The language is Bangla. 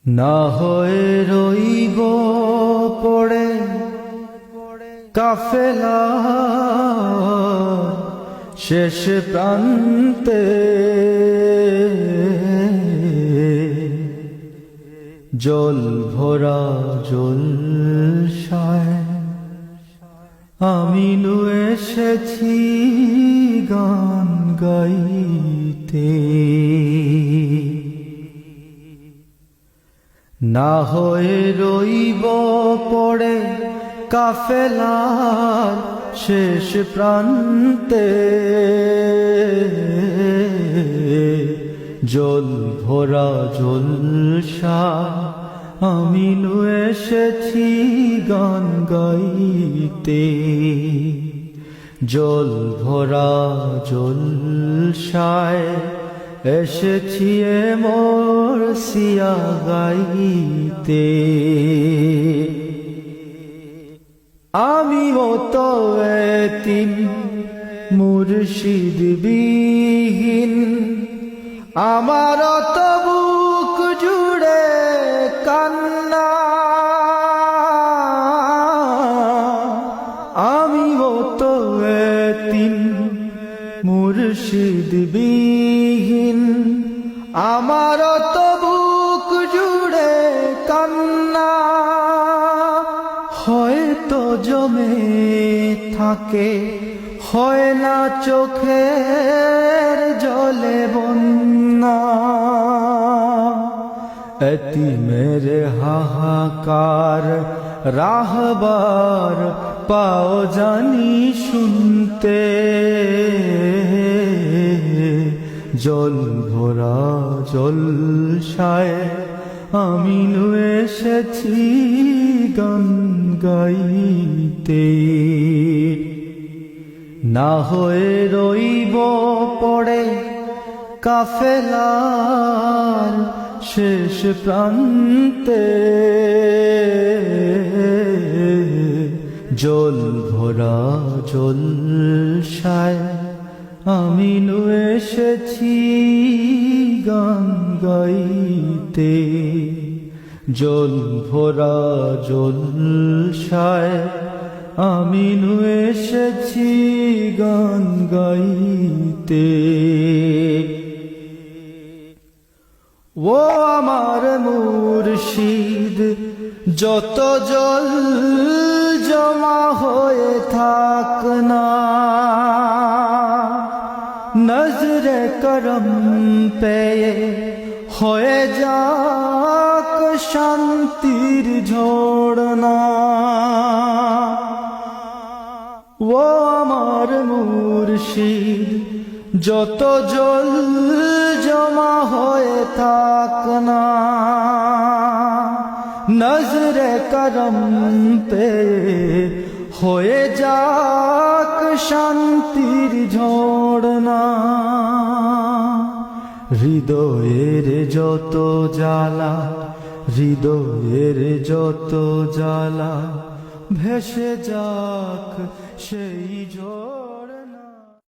না হয়ে রইব পড়ে কাফেলা শেষ প্রান্তে, জল ভরা জলসায় আমি নু এসেছি গান গাইতে। না হয়ে রইব পড়ে কাফেলার শেষ প্রান্তে, জল ভরা জলসা আমি নু এসেছি গান গাইতে। জল ভরা জলসায় এসেছি মোর সিয়া গাইতে। আমি মতো এতিম মুর্শিদ বিহীন, আমার তো বুক জুড়ে কান্না। আমি মতো এতিম মুর্শিদ বিহীন, আমার তো বুক জুড়ে কান্না। হয়তো জমে থাকে হয় না চোখের জলে বন্যা, এতিমের হাহাকার রাহবার পাও জানি শুনতে। জল ভরা জলসায় আমি নু এসেছি গান গাইতে। না হয়ে রইব পড়ে কাফেলার শেষ প্রান্তে, জল ভরা জলসায় আমি নু এসেছি গান গাইতে। জল ভরা জলসায় আমি নু এসেছি গান গাইতে। ও আমার মুর্শিদ, যত জল জমা হয়ে থাক না, নজরে করম পেয়ে হয়ে যাক শান্তির ঝড়না। ও আমার মুর্শিদ, যত জল জমা হয়ে থাক না, নজরে করম পেয়ে হয়ে যাক শান্তির ঝড়না। হৃদয়ের যত জ্বালা, হৃদয়ের যত জ্বালা ভেসে যাক সেই ঝড়।